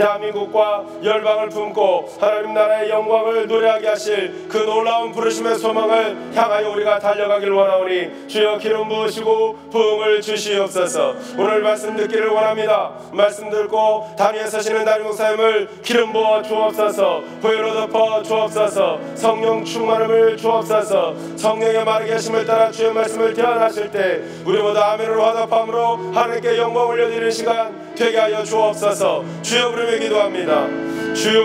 대한민국과 열방을 품고 하나님 나라의 영광을 노래하게 하실 그 놀라운 부르심의 소망을 향하여 우리가 달려가길 원하오니 주여 기름 부으시고 부흥을 주시옵소서. 오늘 말씀 듣기를 원합니다. 말씀 듣고 단위에 서시는 담임 목사님을 기름 부어 주옵소서. 보혈로 덮어 주옵소서. 성령 충만함을 주옵소서. 성령의 마르게 하심을 따라 주의 말씀을 대언하실 때 우리 모두 아멘으로 화답함으로 하나님께 영광 올려드리는 시간 되게 하여 주옵소서. 주여 부르며 기도합니다. 주여.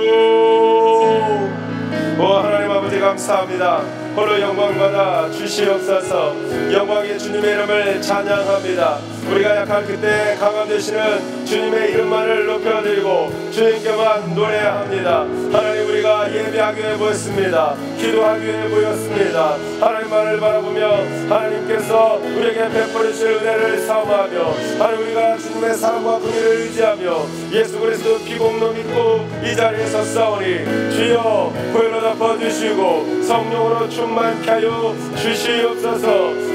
오 하나님 아버지 감사합니다. 홀로 영광 받아 주시옵소서. 영광의 주님의 이름을 찬양합니다. 우리가 약할 그때 강함 되시는 주님의 이름만을 높여드리고 주님께만 노래해야 합니다. 하나님 우리가 예배하기 위해 모였습니다. 기도하기 위해 모였습니다. 하나님만을 바라보며 하나님께서 우리에게 베풀어 주실 은혜를 사모하며 하나님 우리가 주님의 사랑과 긍휼을 의지하며 예수 그리스도 피복로 믿고 이 자리에 섰사오니 주여 보혈로 덮어주시고 성령으로 충만케 하여 주시옵소서.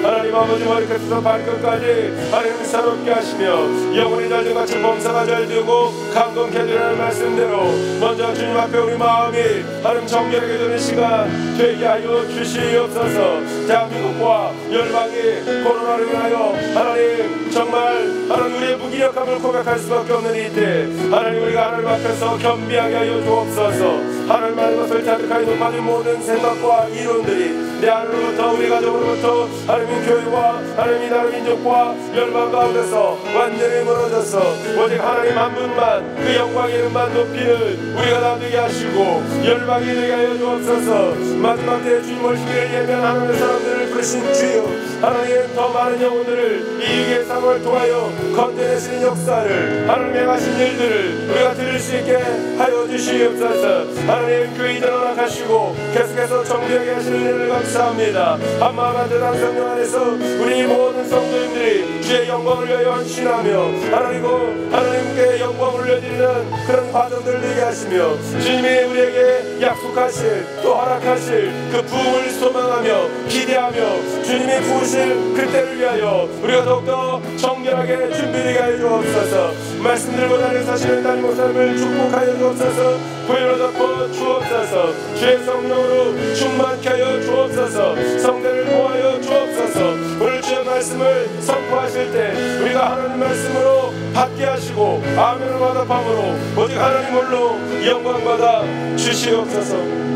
하나님 아버지 머리끝에서 발끝까지 하나님 사롭게 하시며 영혼이 잘된같이 범사가 잘되고 강건케 되라는 말씀대로 먼저 주님 앞에 우리 마음이 하나님 정결하게 되는 시간 되게 하여 주시옵소서. 대한민국과 열방이 코로나로 인하여 하나님 정말 하나님 우리의 무기력함을 고백할 수밖에 없는 이때 하나님 우리가 하나님 앞에서 겸비하게 하여 주옵소서. 하나님의 것을 자득하여 높아진 모든 생각과 이론들이 내 안으로부터 우리 가족으로부터 하나님의 교회와 하나님의 나라 민족과 열방 가운데서 완전히 무너져서 오직 하나님 한 분만 그 영광의 이름만 높이는 우리가 다 되게 하시고 열방이 되게 하여 주옵소서. 마지막 때에 주님 오시기를 예면하는 사람들을 부르신 주여 하나님 더 많은 영혼들을 이 위기의 상황을 통하여 건져내시는 역사를 하나님 행하신 일들을 우리가 들을 수 있게 하여 주시옵소서. 하나님 그 이전 허락하시고 계속해서 정비하게 하시는 일을 감사합니다. 한마음 한뜻한 성령 안에서 우리 모든 성도님들이 주의 영광을 위하여 헌신하며 하나님께 영광을 올려드리는 그런 과정들을 되게 하시며 주님이 우리에게 약속하실 또 허락하실 그 부흥을 소망하며 기대하며 주님이 부으실 그때를 위하여 우리가 더욱더 정결하게 준비되게 하여 주옵소서. 말씀 들고 나를 사시는 담임 목사님을 축복하여 주옵소서. 보혈로 덮어 주옵소서. 주의 성령으로 충만케 하여 주옵소서. 성대를 보하여 주옵소서. 오늘 주의 말씀을 선포하실 때 우리가 하나님 말씀으로 받게 하시고 아멘으로 화답함으로 오직 하나님 홀로 영광 받아 주시옵소서.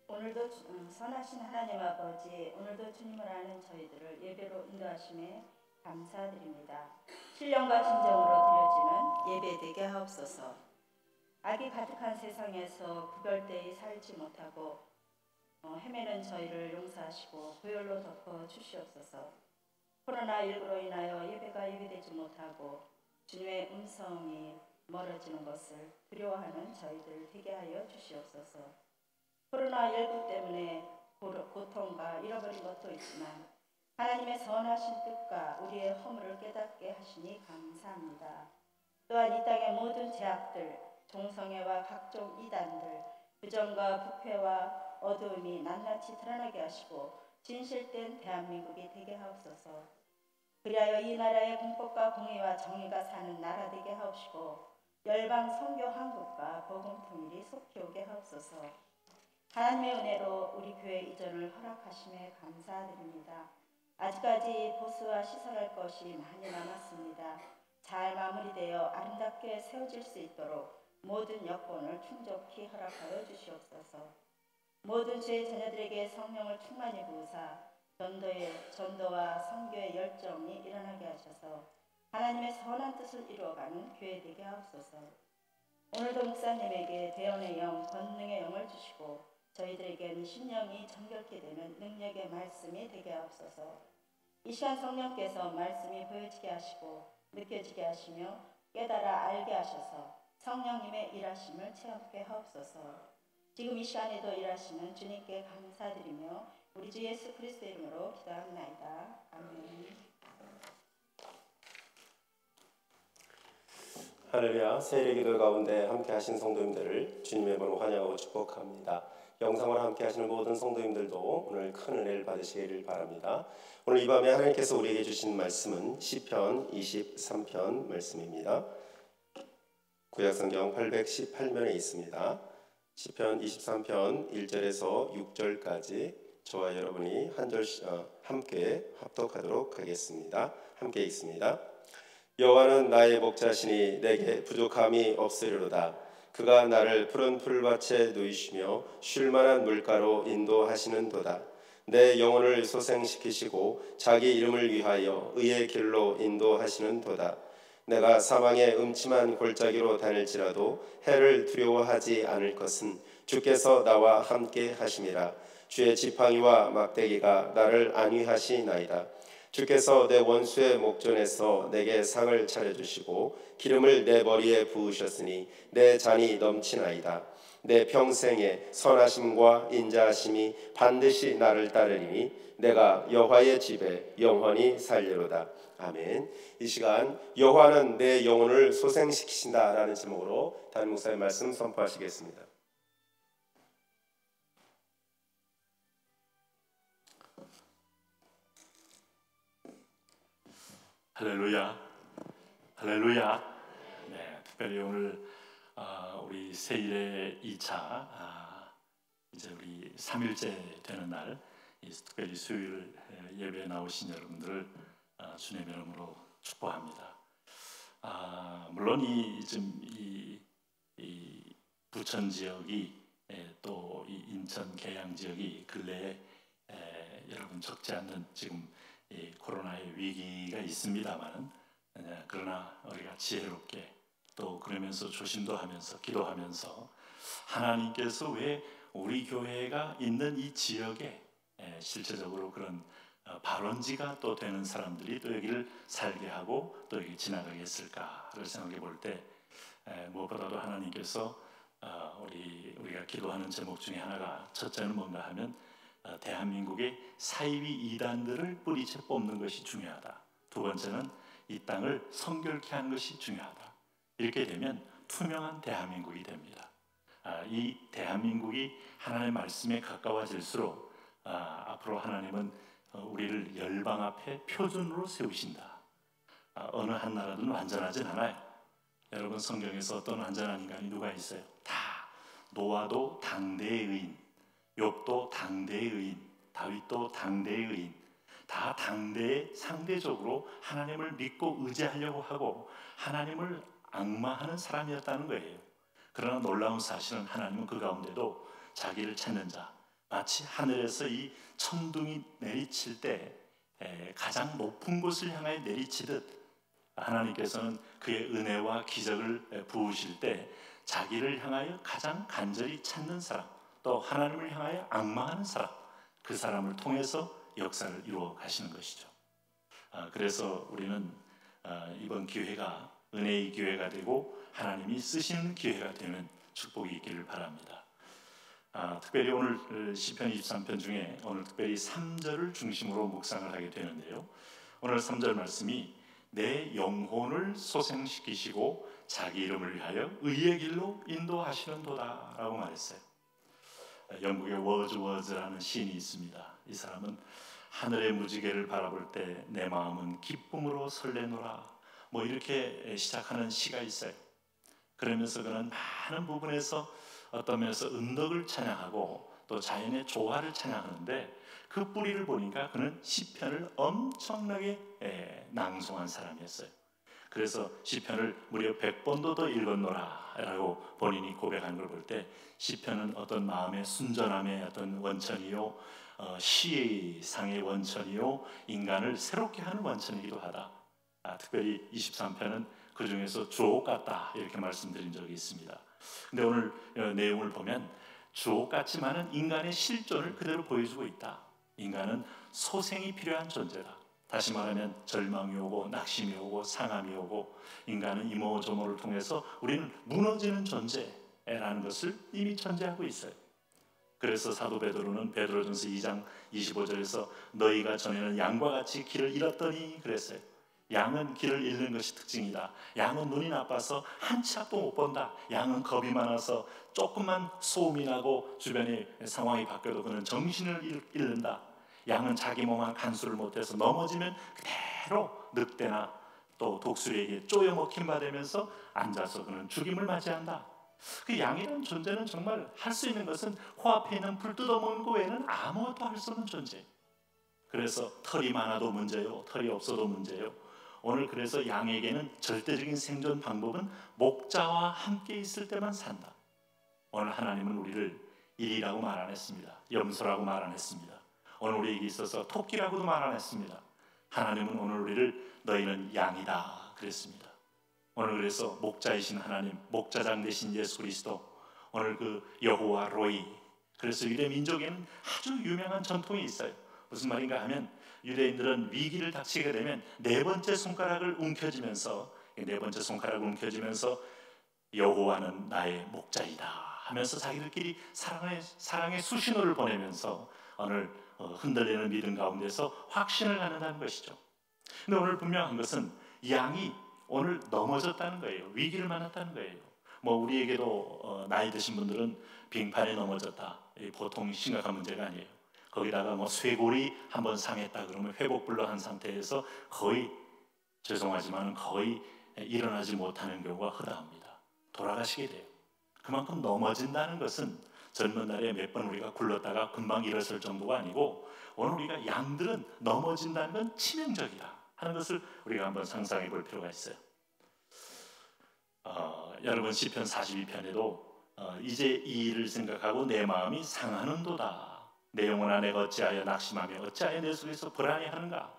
오늘도 선하신 하나님 아버지, 오늘도 주님을 아는 저희들을 예배로 인도하심에 감사드립니다. 신령과 진정으로 드려지는 예배 되게 하옵소서. 악이 가득한 세상에서 구별되이 살지 못하고 헤매는 저희를 용서하시고 보혈로 덮어 주시옵소서. 코로나19로 인하여 예배가 예배되지 못하고 주님의 음성이 멀어지는 것을 두려워하는 저희들 되게 하여 주시옵소서. 코로나19 때문에 고통과 잃어버린 것도 있지만 하나님의 선하신 뜻과 우리의 허물을 깨닫게 하시니 감사합니다. 또한 이 땅의 모든 죄악들, 종성애와 각종 이단들, 부정과 부패와 어두움이 낱낱이 드러나게 하시고 진실된 대한민국이 되게 하옵소서. 그리하여 이 나라의 공법과 공의와 정의가 사는 나라 되게 하옵시고 열방 선교 한국과 복음 통일이 속히 오게 하옵소서. 하나님의 은혜로 우리 교회 이전을 허락하심에 감사드립니다. 아직까지 보수와 시설할 것이 많이 남았습니다. 잘 마무리되어 아름답게 세워질 수 있도록 모든 여건을 충족히 허락하여 주시옵소서. 모든 주의 자녀들에게 성령을 충만히 부으사 전도와 선교의 열정이 일어나게 하셔서 하나님의 선한 뜻을 이루어가는 교회 되게 하옵소서. 오늘도 목사님에게 대언의 영, 권능의 영을 주시고 저희들에게는 심령이 정결케 되는 능력의 말씀이 되게 하옵소서. 이 시간 성령께서 말씀이 보여지게 하시고 느껴지게 하시며 깨달아 알게 하셔서 성령님의 일하심을 체험케 하옵소서. 지금 이 시간에도 일하시는 주님께 감사드리며 우리 주 예수 그리스도의 이름으로 기도합나이다. 아멘. 할렐루야. 세례 기도 가운데 함께 하신 성도님들을 주님의 이름으로 환영하고 축복합니다. 영상으로 함께 하시는 모든 성도님들도 오늘 큰 은혜를 받으시기를 바랍니다. 오늘 이 밤에 하나님께서 우리에게 주신 말씀은 시편 23편 말씀입니다. 구약성경 818면에 있습니다. 시편 23편 1절에서 6절까지 저와 여러분이 한 절씩 함께 합독하도록 하겠습니다. 함께 읽습니다. 여호와는 나의 목자시니 내게 부족함이 없으리로다. 그가 나를 푸른 풀밭에 누이시며 쉴만한 물가로 인도하시는도다. 내 영혼을 소생시키시고 자기 이름을 위하여 의의 길로 인도하시는도다. 내가 사망의 음침한 골짜기로 다닐지라도 해를 두려워하지 않을 것은 주께서 나와 함께 하심이라. 주의 지팡이와 막대기가 나를 안위하시나이다. 주께서 내 원수의 목전에서 내게 상을 차려주시고 기름을 내 머리에 부으셨으니 내 잔이 넘치나이다. 내 평생에 선하심과 인자하심이 반드시 나를 따르리니 내가 여호와의 집에 영원히 살리로다. 아멘. 이 시간 여호와는 내 영혼을 소생시키신다 라는 제목으로 담임 목사의 말씀 선포하시겠습니다. 할렐루야, 할렐루야. 네, 특별히 오늘 우리 세일의 2차 이제 우리 3일째 되는 날, 특별히 수요일 예배에 나오신 여러분들을 주님의 이름으로 축복합니다. 물론 이 부천 지역이 또 이 인천 계양 지역이 근래에 여러분 적지 않는 지금 이 코로나의 위기가 있습니다만, 그러나 우리가 지혜롭게 또 그러면서 조심도 하면서 기도하면서 하나님께서 왜 우리 교회가 있는 이 지역에 실제적으로 그런 발원지가 또 되는 사람들이 또 여기를 살게 하고 또 여기 지나가게 했을까를 생각해 볼 때, 무엇보다도 하나님께서 우리가 기도하는 제목 중에 하나가 첫째는 뭔가 하면 대한민국의 사이비 이단들을 뿌리채 뽑는 것이 중요하다. 두 번째는 이 땅을 성결케 하는 것이 중요하다. 이렇게 되면 투명한 대한민국이 됩니다. 이 대한민국이 하나님의 말씀에 가까워질수록 앞으로 하나님은 우리를 열방 앞에 표준으로 세우신다. 어느 한 나라든 완전하진 않아요. 여러분, 성경에서 어떤 완전한 인간이 누가 있어요? 다 노아도 당대의 의인, 욥도 당대의 의인, 다윗도 당대의 의인, 다 당대에 상대적으로 하나님을 믿고 의지하려고 하고 하나님을 앙마하는 사람이었다는 거예요. 그러나 놀라운 사실은 하나님은 그 가운데도 자기를 찾는 자, 마치 하늘에서 이 천둥이 내리칠 때 가장 높은 곳을 향하여 내리치듯 하나님께서는 그의 은혜와 기적을 부으실 때 자기를 향하여 가장 간절히 찾는 사람, 또 하나님을 향하여 앙망하는 사람, 그 사람을 통해서 역사를 이루어 가시는 것이죠. 그래서 우리는 이번 기회가 은혜의 기회가 되고 하나님이 쓰시는 기회가 되는 축복이 있기를 바랍니다. 특별히 오늘 시편 23편 중에 오늘 특별히 3절을 중심으로 묵상을 하게 되는데요, 오늘 3절 말씀이 내 영혼을 소생시키시고 자기 이름을 위하여 의의 길로 인도하시는도다 라고 말했어요. 영국의 워즈워즈라는 시인이 있습니다. 이 사람은 하늘의 무지개를 바라볼 때 내 마음은 기쁨으로 설레노라, 뭐 이렇게 시작하는 시가 있어요. 그러면서 그는 많은 부분에서 어떤 면에서 은덕을 찬양하고 또 자연의 조화를 찬양하는데, 그 뿌리를 보니까 그는 시편을 엄청나게 낭송한 사람이었어요. 그래서 시편을 무려 100번도 더 읽었노라 라고 본인이 고백한 걸 볼 때, 시편은 어떤 마음의 순전함의 어떤 원천이요, 시의 상의 원천이요, 인간을 새롭게 하는 원천이기도 하다. 특별히 23편은 그 중에서 주옥 같다 이렇게 말씀드린 적이 있습니다. 근데 오늘 내용을 보면 주옥 같지만은 인간의 실존을 그대로 보여주고 있다. 인간은 소생이 필요한 존재다. 다시 말하면 절망이 오고 낙심이 오고 상함이 오고 인간은 이모저모를 통해서 우리는 무너지는 존재라는 것을 이미 전제하고 있어요. 그래서 사도 베드로는 베드로전서 2장 25절에서 너희가 전에는 양과 같이 길을 잃었더니 그랬어요. 양은 길을 잃는 것이 특징이다. 양은 눈이 나빠서 한 치 앞도 못 본다. 양은 겁이 많아서 조금만 소음이 나고 주변의 상황이 바뀌어도 그는 정신을 잃는다. 양은 자기 몸만 간수를 못해서 넘어지면 그대로 늑대나 또 독수리에게 쪼여 먹힌 바 되면서 앉아서 그는 죽임을 맞이한다. 그 양이라는 존재는 정말 할 수 있는 것은 코앞에 있는 불 뜯어먹는 거 외에는 아무것도 할 수 없는 존재. 그래서 털이 많아도 문제요, 털이 없어도 문제요. 오늘 그래서 양에게는 절대적인 생존 방법은 목자와 함께 있을 때만 산다. 오늘 하나님은 우리를 일이라고 말 안 했습니다. 염소라고 말 안 했습니다. 오늘 우리에게 있어서 토끼라고도 말 안 했습니다. 하나님은 오늘 우리를 너희는 양이다 그랬습니다. 오늘 그래서 목자이신 하나님, 목자장 되신 예수 그리스도, 오늘 그 여호와 로이, 그래서 유대 민족에는 아주 유명한 전통이 있어요. 무슨 말인가 하면 유대인들은 위기를 닥치게 되면 네 번째 손가락을 움켜쥐면서 여호와는 나의 목자이다 하면서 자기들끼리 사랑의 수신호를 보내면서 오늘 흔들리는 믿음 가운데서 확신을 갖는다는 것이죠. 근데 오늘 분명한 것은 양이 오늘 넘어졌다는 거예요. 위기를 만났다는 거예요. 뭐 우리에게도 나이 드신 분들은 빙판에 넘어졌다, 보통 심각한 문제가 아니에요. 거기다가 뭐 쇄골이 한번 상했다 그러면 회복불능한 상태에서 거의, 죄송하지만 거의 일어나지 못하는 경우가 허다합니다. 돌아가시게 돼요. 그만큼 넘어진다는 것은 젊은 날에 몇 번 우리가 굴렀다가 금방 일어설 정도가 아니고, 오늘 우리가 양들은 넘어진다는 건 치명적이다 하는 것을 우리가 한번 상상해 볼 필요가 있어요. 여러분 시편 42편에도 이제 이 일을 생각하고 내 마음이 상하는도다. 내 영혼아 내가 어찌하여 낙심하며 어찌하여 내 속에서 불안해하는가.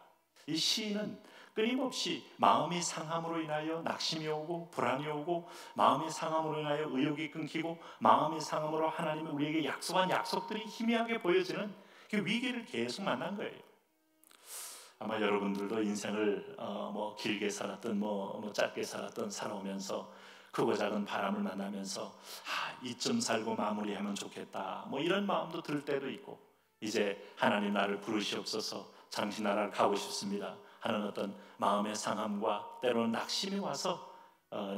이 시인은 끊임없이 마음이 상함으로 인하여 낙심이 오고 불안이 오고, 마음이 상함으로 인하여 의욕이 끊기고, 마음이 상함으로 하나님이 우리에게 약속한 약속들이 희미하게 보여지는 그 위기를 계속 만난 거예요. 아마 여러분들도 인생을 뭐 길게 살았든 뭐 짧게 살았든 살아오면서 크고 작은 바람을 만나면서 이쯤 살고 마무리하면 좋겠다 뭐 이런 마음도 들 때도 있고, 이제 하나님 나를 부르시옵소서, 잠시 나라를 가고 싶습니다 하는 어떤 마음의 상함과 때로는 낙심이 와서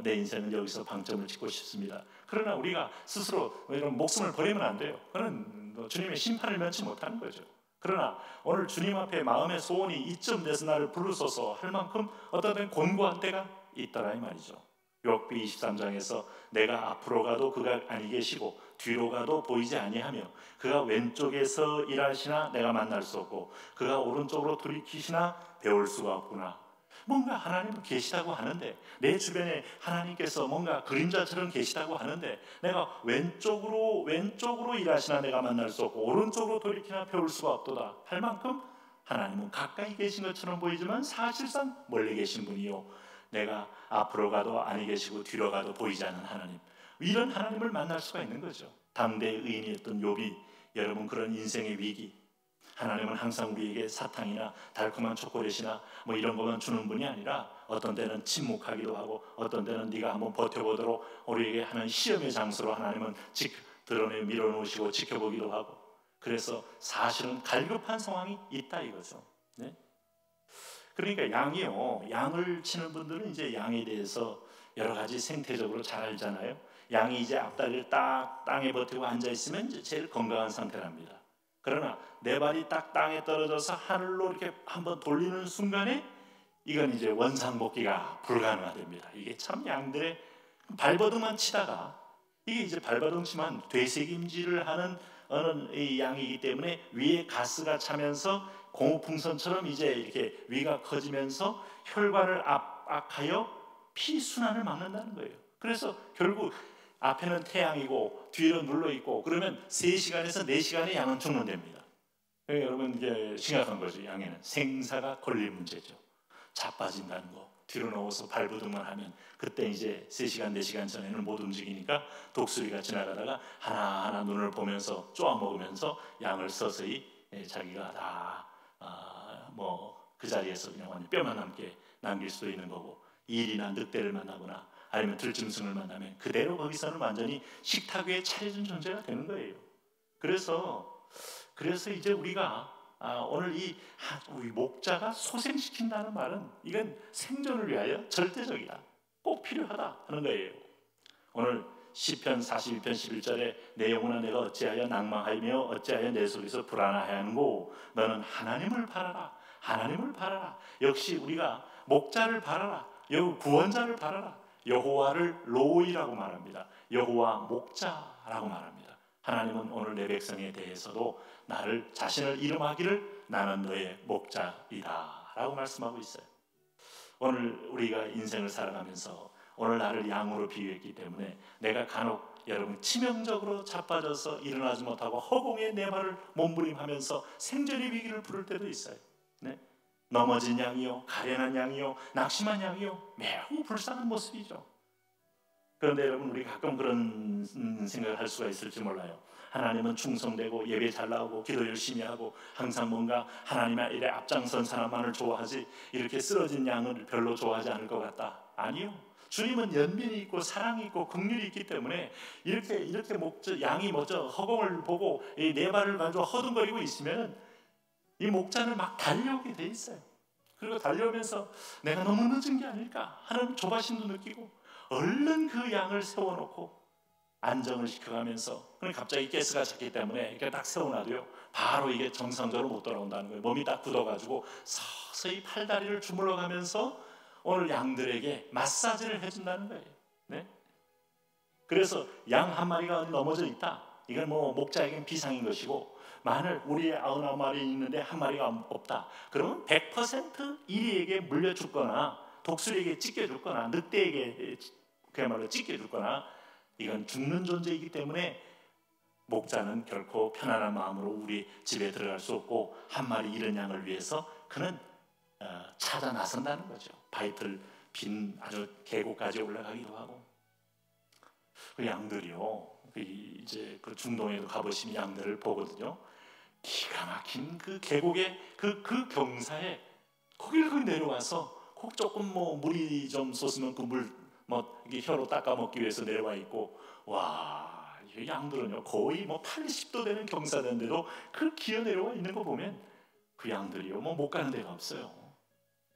내 인생은 여기서 방점을 찍고 싶습니다. 그러나 우리가 스스로 이런 목숨을 버리면 안 돼요. 그는 주님의 심판을 면치 못하는 거죠. 그러나 오늘 주님 앞에 마음의 소원이 이쯤 돼서 나를 부르소서 할 만큼 어떤 때는 곤고한 때가 있더라 이 말이죠. 욥기 23장에서 내가 앞으로 가도 그가 아니 계시고 뒤로 가도 보이지 아니하며 그가 왼쪽에서 일하시나 내가 만날 수 없고 그가 오른쪽으로 돌이키시나 배울 수가 없구나. 뭔가 하나님은 계시다고 하는데, 내 주변에 하나님께서 뭔가 그림자처럼 계시다고 하는데, 내가 왼쪽으로 일하시나 내가 만날 수 없고 오른쪽으로 돌이키나 배울 수가 없도다 할 만큼 하나님은 가까이 계신 것처럼 보이지만 사실상 멀리 계신 분이요, 내가 앞으로 가도 아니 계시고 뒤로 가도 보이지 않는 하나님, 이런 하나님을 만날 수가 있는 거죠. 당대의 의인이었던 욥이, 여러분 그런 인생의 위기, 하나님은 항상 우리에게 사탕이나 달콤한 초콜릿이나 뭐 이런 것만 주는 분이 아니라 어떤 때는 침묵하기도 하고 어떤 때는 네가 한번 버텨보도록 우리에게 하는 시험의 장소로 하나님은 드러내 밀어놓으시고 지켜보기도 하고, 그래서 사실은 갈급한 상황이 있다 이거죠. 네? 그러니까 양을 치는 분들은 이제 양에 대해서 여러 가지 생태적으로 잘 알잖아요. 양이 이제 앞다리를 딱 땅에 버티고 앉아 있으면 이제 제일 건강한 상태랍니다. 그러나 내 발이 딱 땅에 떨어져서 하늘로 이렇게 한번 돌리는 순간에 이건 이제 원상복귀가 불가능하답니다. 이게 참 양들의 발버둥만 치다가, 이게 이제 발버둥 치면 되새김질을 하는 어느 이 양이기 때문에 위에 가스가 차면서 고무풍선처럼 이제 이렇게 위가 커지면서 혈관을 압박하여 피순환을 막는다는 거예요. 그래서 결국 앞에는 태양이고 뒤로 눌러 있고 그러면 3시간에서 4시간에 양은 죽는답니다. 여러분 이게 심각한 거죠. 양에는 생사가 걸릴 문제죠. 자빠진다는 거, 뒤로 넣어서 발버둥만 하면 그때 이제 3시간 4시간 전에는 못 움직이니까 독수리가 지나가다가 하나하나 눈을 보면서 쪼아먹으면서 양을 서서히 자기가 다 그 자리에서 그냥 완전 뼈만 남길 수도 있는 거고, 일이나 늑대를 만나거나 아니면 들짐승을 만나면 그대로 거기서는 완전히 식탁 위에 차려진 존재가 되는 거예요. 그래서 이제 우리가 오늘 우리 목자가 소생시킨다는 말은 이건 생존을 위하여 절대적이다, 꼭 필요하다 하는 거예요. 오늘 시편 42편 11절에 내 영혼아 내가 어찌하여 낭망하며 어찌하여 내 속에서 불안하였고 너는 하나님을 바라라, 하나님을 바라라. 역시 우리가 목자를 바라라, 구원자를 바라라. 여호와를 로이라고 말합니다. 여호와 목자라고 말합니다. 하나님은 오늘 내 백성에 대해서도 나를 자신을 이름하기를 나는 너의 목자이다 라고 말씀하고 있어요. 오늘 우리가 인생을 살아가면서 오늘 나를 양으로 비유했기 때문에 내가 간혹 여러분 치명적으로 자빠져서 일어나지 못하고 허공에 내 발을 몸부림하면서 생존의 위기를 부를 때도 있어요. 네? 넘어진 양이요, 가련한 양이요, 낙심한 양이요, 매우 불쌍한 모습이죠. 그런데 여러분 우리 가끔 그런 생각을 할 수가 있을지 몰라요. 하나님은 충성되고 예배 잘 나오고 기도 열심히 하고 항상 뭔가 하나님의 일에 앞장선 사람만을 좋아하지 이렇게 쓰러진 양을 별로 좋아하지 않을 것 같다. 아니요. 주님은 연민이 있고 사랑이 있고 긍휼이 있기 때문에 이렇게 양이 먼저 허공을 보고 네 발을 가지고 허둥거리고 있으면 이 목자는 막 달려오게 돼 있어요. 그리고 달려오면서 내가 너무 늦은 게 아닐까 하는 조바심도 느끼고 얼른 그 양을 세워놓고 안정을 시켜가면서 그럼 갑자기 가스가 찼기 때문에 이렇게 딱 세워놔도요 바로 이게 정상적으로 못 돌아온다는 거예요. 몸이 딱 굳어가지고 서서히 팔다리를 주물러가면서 오늘 양들에게 마사지를 해준다는 거예요. 네? 그래서 양 한 마리가 넘어져 있다. 이건 뭐 목자에겐 비상인 것이고 만일 우리의 99마리 있는데 한 마리가 없다. 그러면 100% 이리에게 물려죽거나 독수리에게 찢겨죽거나 늑대에게 그야말로 찢겨죽거나 이건 죽는 존재이기 때문에 목자는 결코 편안한 마음으로 우리 집에 들어갈 수 없고 한 마리 잃은 양을 위해서 그는 찾아 나선다는 거죠. 바위틀 빈 아주 계곡까지 올라가기도 하고 그 양들이요 이제 그 중동에도 가보시면 양들을 보거든요. 기가 막힌 그 계곡의 그 경사에 거기를 내려와서 꼭 조금 뭐 물이 좀 솟으면 그 물 뭐 이게 혀로 닦아 먹기 위해서 내려와 있고 와, 이 양들은요 거의 뭐 80도 되는 경사된데도 그 기어 내려와 있는 거 보면 그 양들이요 뭐 못 가는 데가 없어요.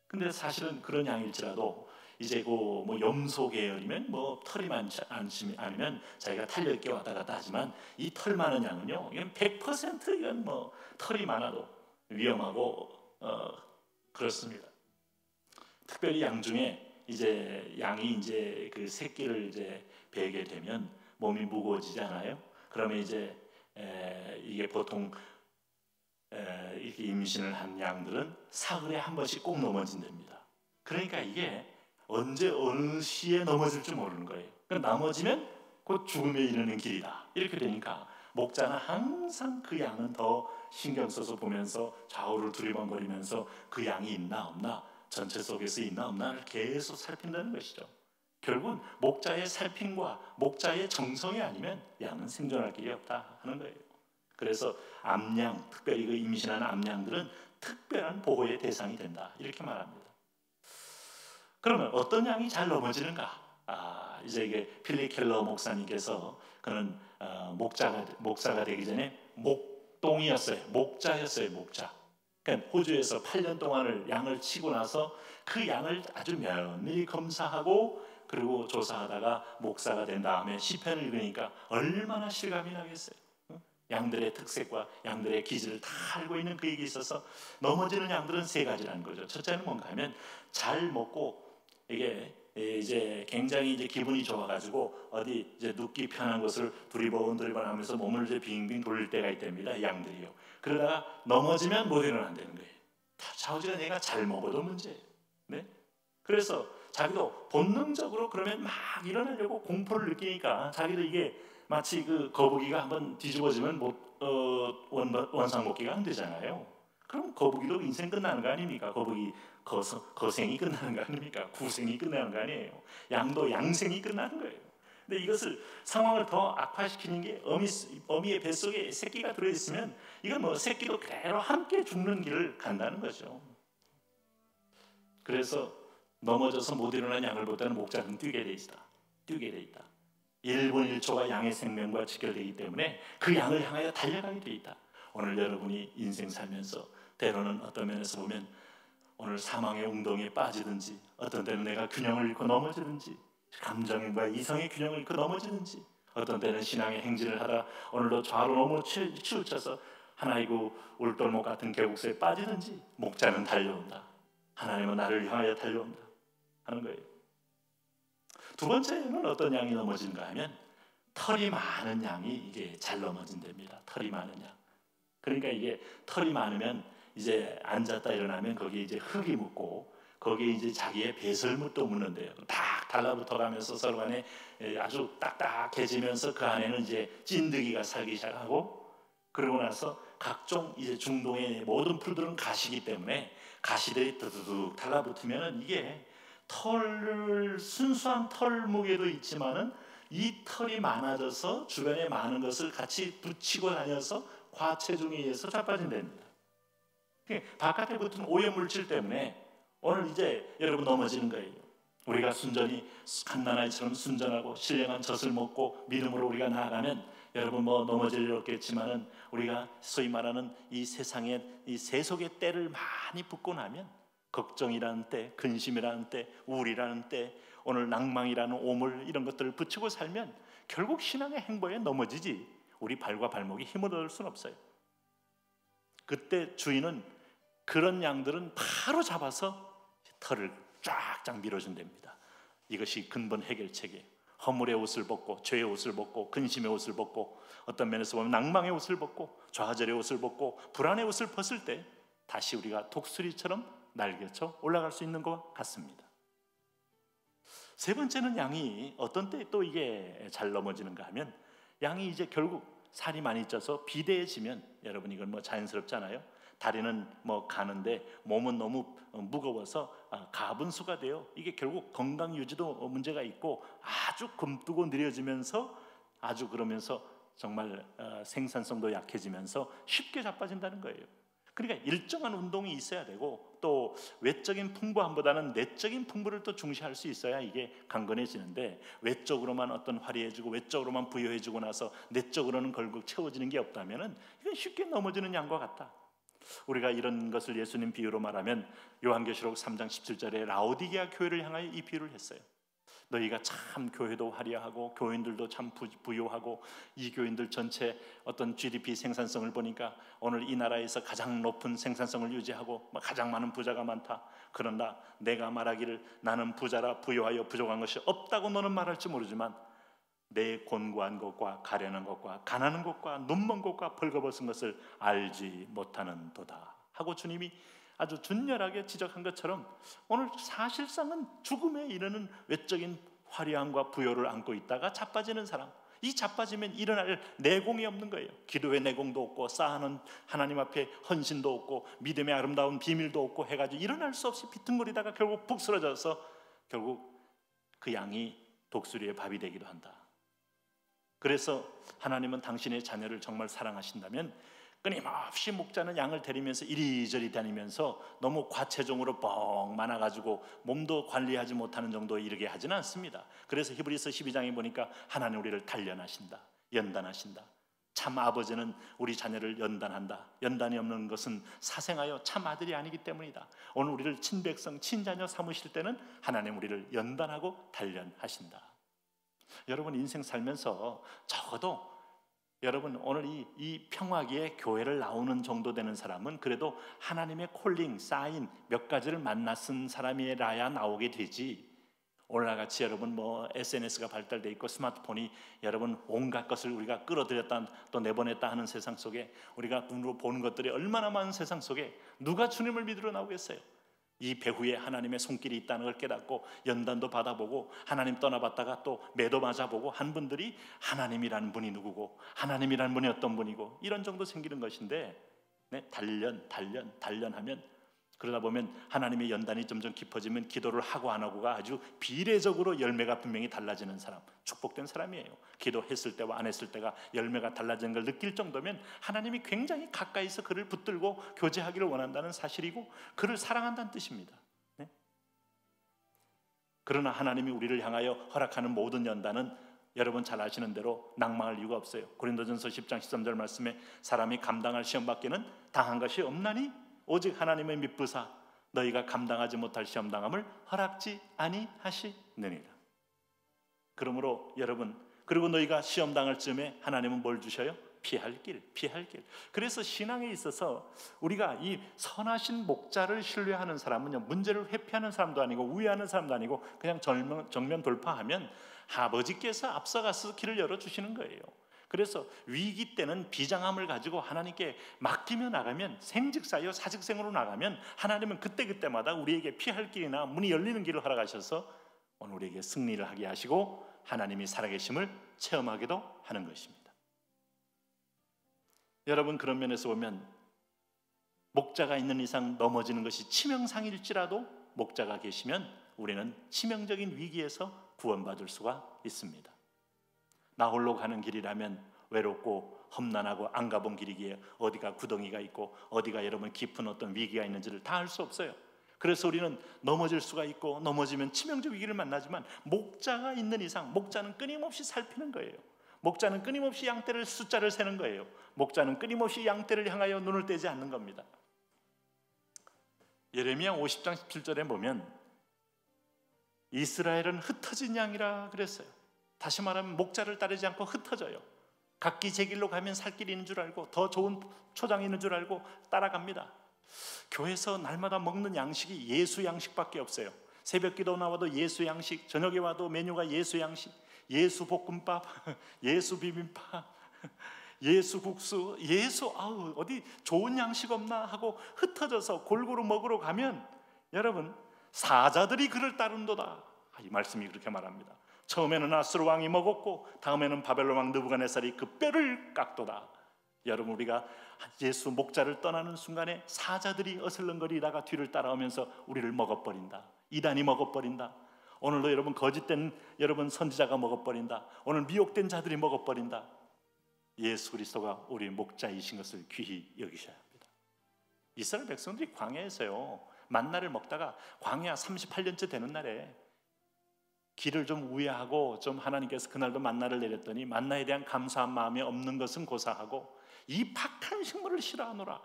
근데 사실은 그런 양일지라도 이제 뭐 염소 계열이면 뭐 털이 많지 않으면 자기가 탄력 있게 왔다 갔다 하지만 이 털 많은 양은요 이건 100% 이건 뭐 털이 많아도 위험하고 그렇습니다. 특별히 양 중에 이제 양이 이제 그 새끼를 이제 베게 되면 몸이 무거워지지 않아요? 그러면 이제 이게 보통 이렇게 임신을 한 양들은 사흘에 한 번씩 꼭 넘어진답니다. 그러니까 이게 언제 어느 시에 넘어질지 모르는 거예요. 그러니까 넘어지면 곧 죽음에 이르는 길이다. 이렇게 되니까 목자는 항상 그 양은 더 신경 써서 보면서 좌우를 두리번거리면서 그 양이 있나 없나 전체 속에서 있나 없나를 계속 살핀다는 것이죠. 결국은 목자의 살핌과 목자의 정성이 아니면 양은 생존할 길이 없다 하는 거예요. 그래서 암양, 특별히 그 임신한 암양들은 특별한 보호의 대상이 된다 이렇게 말합니다. 그러면 어떤 양이 잘 넘어지는가? 이제 이게 필리 켈러 목사님께서 그는 목사가 되기 전에 목동이었어요. 목자였어요. 목자. 그러니까 호주에서 8년 동안을 양을 치고 나서 그 양을 아주 면밀히 검사하고 그리고 조사하다가 목사가 된 다음에 시편을 읽으니까 얼마나 실감이 나겠어요. 양들의 특색과 양들의 기질을 다 알고 있는 그에게 있어서 넘어지는 양들은 세 가지라는 거죠. 첫째는 뭔가 하면 잘 먹고 이게 이제 굉장히 이제 기분이 좋아가지고 어디 이제 눕기 편한 것을 두리번 하면서 몸을 이제 빙빙 돌릴 때가 있답니다. 양들이요. 그러다가 넘어지면 못 일어난다는 거예요. 좌우지간 얘가 잘 먹어도 문제예요. 네? 그래서 자기도 본능적으로 그러면 막 일어나려고 공포를 느끼니까 자기도 이게 마치 그 거북이가 한번 뒤집어지면 원상복귀가 안 되잖아요. 그럼 거북이도 인생 끝나는 거 아닙니까? 거북이 거생이 끝나는 거 아닙니까? 구생이 끝나는 거 아니에요. 양도 양생이 끝나는 거예요. 근데 이것을 상황을 더 악화시키는 게 어미의 뱃속에 새끼가 들어있으면 이건 뭐 새끼도 그대로 함께 죽는 길을 간다는 거죠. 그래서 넘어져서 못 일어난 양을 볼 때는 목자는 뛰게 돼 있다. 1분 1초가 양의 생명과 직결되기 때문에 그 양을 향하여 달려가게 돼 있다. 오늘 여러분이 인생 살면서 때로는 어떤 면에서 보면 오늘 사망의 웅덩이에 빠지든지, 어떤 때는 내가 균형을 잃고 넘어지든지, 감정과 이성의 균형을 잃고 넘어지든지, 어떤 때는 신앙의 행진을 하다 오늘도 좌로 너무 치우쳐서 하나이고 울돌목 같은 계곡수에 빠지든지, 목자는 달려온다. 하나님은 나를 향하여 달려온다 하는 거예요. 두 번째는 어떤 양이 넘어지는가 하면 털이 많은 양이 이게 잘 넘어진답니다. 털이 많은 양. 그러니까 이게 털이 많으면 이제 앉았다 일어나면 거기에 이제 흙이 묻고 거기에 이제 자기의 배설물도 묻는데요. 딱 달라붙어 가면서 서로 간에 아주 딱딱해지면서 그 안에는 이제 찐득이가 살기 시작하고, 그러고 나서 각종 이제 중동의 모든 풀들은 가시기 때문에 가시들이 드드득 달라붙으면 이게 순수한 털 무게도 있지만은 이 털이 많아져서 주변에 많은 것을 같이 붙이고 다녀서 과체중에 의해서 자빠진답니다. 바깥에 붙은 오염물질 때문에 오늘 이제 여러분 넘어지는 거예요. 우리가 순전히 갓난아이처럼 순전하고 신령한 젖을 먹고 믿음으로 우리가 나아가면 여러분 뭐 넘어질 일 없겠지만은 우리가 소위 말하는 이 세상에 이 세속의 때를 많이 붙고 나면 걱정이라는 때, 근심이라는 때, 우울이라는 때, 오늘 낭망이라는 오물 이런 것들을 붙이고 살면 결국 신앙의 행보에 넘어지지 우리 발과 발목이 힘을 얻을 수는 없어요. 그때 주인은 그런 양들은 바로 잡아서 털을 쫙쫙 밀어준답니다. 이것이 근본 해결책이에요. 허물의 옷을 벗고 죄의 옷을 벗고 근심의 옷을 벗고 어떤 면에서 보면 낭망의 옷을 벗고 좌절의 옷을 벗고 불안의 옷을 벗을 때 다시 우리가 독수리처럼 날개쳐 올라갈 수 있는 것 같습니다. 세 번째는 양이 어떤 때 또 이게 잘 넘어지는가 하면 양이 이제 결국 살이 많이 쪄서 비대해지면, 여러분 이건 뭐 자연스럽잖아요. 다리는 뭐 가는데 몸은 너무 무거워서 가분수가 돼요. 이게 결국 건강 유지도 문제가 있고 아주 굼뜨고 느려지면서 아주 그러면서 정말 생산성도 약해지면서 쉽게 자빠진다는 거예요. 그러니까 일정한 운동이 있어야 되고 또 외적인 풍부함보다는 내적인 풍부를 또 중시할 수 있어야 이게 강건해지는데, 외적으로만 어떤 화려해지고 외적으로만 부여해지고 나서 내적으로는 결국 채워지는 게 없다면은 이건 쉽게 넘어지는 양과 같다. 우리가 이런 것을 예수님 비유로 말하면 요한계시록 3장 17절에 라오디게아 교회를 향하여 이 비유를 했어요. 너희가 참 교회도 화려하고 교인들도 참 부유하고 이 교인들 전체 어떤 GDP 생산성을 보니까 오늘 이 나라에서 가장 높은 생산성을 유지하고 가장 많은 부자가 많다. 그러나 내가 말하기를 나는 부자라 부유하여 부족한 것이 없다고 너는 말할지 모르지만 내 곤고한 것과 가련한 것과 가난한 것과 눈먼 것과 벌거벗은 것을 알지 못하는 도다 하고 주님이 아주 준열하게 지적한 것처럼 오늘 사실상은 죽음에 이르는 외적인 화려함과 부요를 안고 있다가 자빠지는 사람, 이 자빠지면 일어날 내공이 없는 거예요. 기도의 내공도 없고 쌓아놓은 하나님 앞에 헌신도 없고 믿음의 아름다운 비밀도 없고 해가지고 일어날 수 없이 비틀거리다가 결국 푹 쓰러져서 결국 그 양이 독수리의 밥이 되기도 한다. 그래서 하나님은 당신의 자녀를 정말 사랑하신다면 끊임없이 목자는 양을 데리면서 이리저리 다니면서 너무 과체중으로 뻥 많아가지고 몸도 관리하지 못하는 정도에 이르게 하지는 않습니다. 그래서 히브리서 12장에 보니까 하나님 우리를 단련하신다, 연단하신다. 참 아버지는 우리 자녀를 연단한다. 연단이 없는 것은 사생하여 참 아들이 아니기 때문이다. 오늘 우리를 친백성, 친자녀 삼으실 때는 하나님 우리를 연단하고 단련하신다. 여러분 인생 살면서 적어도 여러분 오늘 이 평화기에 교회를 나오는 정도 되는 사람은 그래도 하나님의 콜링, 사인 몇 가지를 만났은 사람이라야 나오게 되지, 오늘같이 여러분 뭐 SNS가 발달돼 있고 스마트폰이 여러분 온갖 것을 우리가 끌어들였다 또 내보냈다 하는 세상 속에 우리가 눈으로 보는 것들이 얼마나 많은 세상 속에 누가 주님을 믿으러 나오겠어요? 이 배후에 하나님의 손길이 있다는 걸 깨닫고 연단도 받아보고 하나님 떠나봤다가 또 매도 맞아보고 한 분들이 하나님이라는 분이 누구고 하나님이라는 분이 어떤 분이고 이런 정도 생기는 것인데, 네, 단련하면 그러다 보면 하나님의 연단이 점점 깊어지면 기도를 하고 안 하고가 아주 비례적으로 열매가 분명히 달라지는 사람, 축복된 사람이에요. 기도했을 때와 안 했을 때가 열매가 달라지는 걸 느낄 정도면 하나님이 굉장히 가까이서 그를 붙들고 교제하기를 원한다는 사실이고 그를 사랑한다는 뜻입니다. 네? 그러나 하나님이 우리를 향하여 허락하는 모든 연단은 여러분 잘 아시는 대로 낭망할 이유가 없어요. 고린도전서 10장 13절 말씀에 사람이 감당할 시험밖에는 당한 것이 없나니 오직 하나님의 미쁘사 너희가 감당하지 못할 시험당함을 허락지 아니하시느니라. 그러므로 여러분, 그리고 너희가 시험당할 즈음에 하나님은 뭘 주셔요? 피할 길. 그래서 신앙에 있어서 우리가 이 선하신 목자를 신뢰하는 사람은요, 문제를 회피하는 사람도 아니고 우회하는 사람도 아니고 그냥 정면 돌파하면 아버지께서 앞서가서 길을 열어주시는 거예요. 그래서 위기 때는 비장함을 가지고 하나님께 맡기며 나가면, 생직사여 사직생으로 나가면 하나님은 그때그때마다 우리에게 피할 길이나 문이 열리는 길을 허락하셔서 오늘 우리에게 승리를 하게 하시고 하나님이 살아계심을 체험하기도 하는 것입니다. 여러분, 그런 면에서 보면 목자가 있는 이상 넘어지는 것이 치명상일지라도 목자가 계시면 우리는 치명적인 위기에서 구원받을 수가 있습니다. 나 홀로 가는 길이라면 외롭고 험난하고 안 가본 길이기에 어디가 구덩이가 있고 어디가 여러분 깊은 어떤 위기가 있는지를 다 알 수 없어요. 그래서 우리는 넘어질 수가 있고 넘어지면 치명적 위기를 만나지만 목자가 있는 이상 목자는 끊임없이 살피는 거예요. 목자는 끊임없이 양떼를 숫자를 세는 거예요. 목자는 끊임없이 양떼를 향하여 눈을 떼지 않는 겁니다. 예레미야 50장 17절에 보면 이스라엘은 흩어진 양이라 그랬어요. 다시 말하면 목자를 따르지 않고 흩어져요. 각기 제 길로 가면 살 길이 있는 줄 알고 더 좋은 초장이 있는 줄 알고 따라갑니다. 교회에서 날마다 먹는 양식이 예수 양식밖에 없어요. 새벽 기도 나와도 예수 양식, 저녁에 와도 메뉴가 예수 양식, 예수 볶음밥, 예수 비빔밥, 예수 국수, 예수 어디 좋은 양식 없나 하고 흩어져서 골고루 먹으러 가면 여러분 사자들이 그를 따른도다. 이 말씀이 그렇게 말합니다. 처음에는 아수르 왕이 먹었고 다음에는 바벨론 왕 느부갓네살이 그 뼈를 깎도다. 여러분, 우리가 예수 목자를 떠나는 순간에 사자들이 어슬렁거리다가 뒤를 따라오면서 우리를 먹어버린다. 이단이 먹어버린다. 오늘도 여러분 거짓된 여러분 선지자가 먹어버린다. 오늘 미혹된 자들이 먹어버린다. 예수 그리스도가 우리 목자이신 것을 귀히 여기셔야 합니다. 이스라엘 백성들이 광야에서요 만나를 먹다가 광야 38년째 되는 날에 길을 좀 우회하고 좀 하나님께서 그날도 만나를 내렸더니 만나에 대한 감사한 마음이 없는 것은 고사하고 이 박한 식물을 싫어하노라.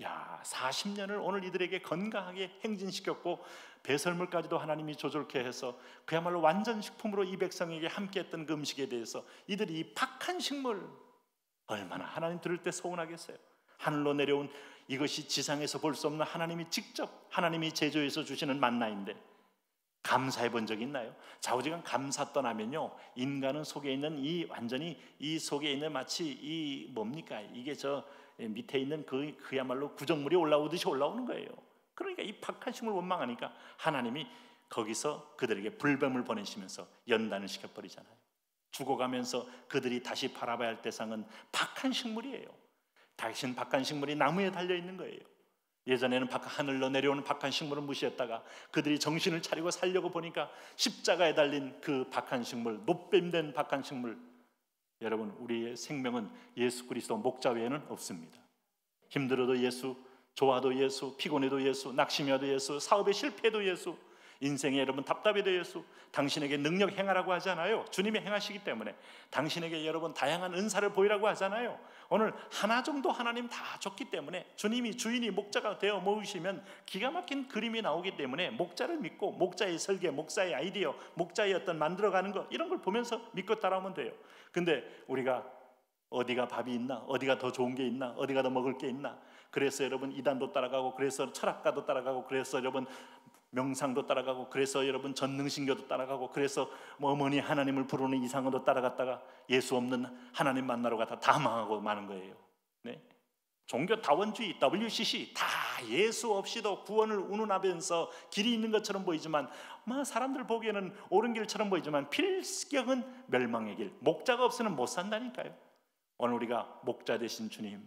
야, 40년을 오늘 이들에게 건강하게 행진시켰고 배설물까지도 하나님이 조절케 해서 그야말로 완전 식품으로 이 백성에게 함께했던 그 음식에 대해서 이들이 이 박한 식물 얼마나 하나님 들을 때 서운하겠어요. 하늘로 내려온 이것이 지상에서 볼 수 없는 하나님이 직접 하나님이 제조해서 주시는 만나인데 감사해 본 적 있나요? 좌우지간 감사 떠나면요 인간은 속에 있는 이 완전히 이 속에 있는 마치 이 뭡니까 이게 저 밑에 있는 그야말로 구정물이 올라오듯이 올라오는 거예요. 그러니까 이 박한 식물 원망하니까 하나님이 거기서 그들에게 불뱀을 보내시면서 연단을 시켜버리잖아요. 죽어가면서 그들이 다시 바라봐야 할 대상은 박한 식물이에요. 다신 박한 식물이 나무에 달려있는 거예요. 예전에는 하늘로 내려오는 박한 식물을 무시했다가 그들이 정신을 차리고 살려고 보니까 십자가에 달린 그 박한 식물, 노뱀된 박한 식물. 여러분, 우리의 생명은 예수 그리스도 목자 외에는 없습니다. 힘들어도 예수, 좋아도 예수, 피곤해도 예수, 낙심해도 예수, 사업에 실패해도 예수, 인생에 여러분 답답해도 예수. 당신에게 능력 행하라고 하잖아요. 주님이 행하시기 때문에. 당신에게 여러분 다양한 은사를 보이라고 하잖아요. 오늘 하나 정도 하나님 다 줬기 때문에 주님이 주인이 목자가 되어 모으시면 기가 막힌 그림이 나오기 때문에 목자를 믿고 목자의 설계, 목자의 아이디어, 목자의 어떤 만들어가는 거 이런 걸 보면서 믿고 따라오면 돼요. 근데 우리가 어디가 밥이 있나, 어디가 더 좋은 게 있나, 어디가 더 먹을 게 있나, 그래서 여러분 이단도 따라가고, 그래서 철학가도 따라가고, 그래서 여러분 명상도 따라가고, 그래서 여러분 전능신교도 따라가고, 그래서 어머니 하나님을 부르는 이상어도 따라갔다가 예수 없는 하나님 만나러 가다 다 망하고 마는 거예요. 네? 종교 다원주의, WCC 다 예수 없이도 구원을 운운하면서 길이 있는 것처럼 보이지만 사람들 보기에는 옳은 길처럼 보이지만 필경은 멸망의 길, 목자가 없으면 못 산다니까요. 오늘 우리가 목자 되신 주님,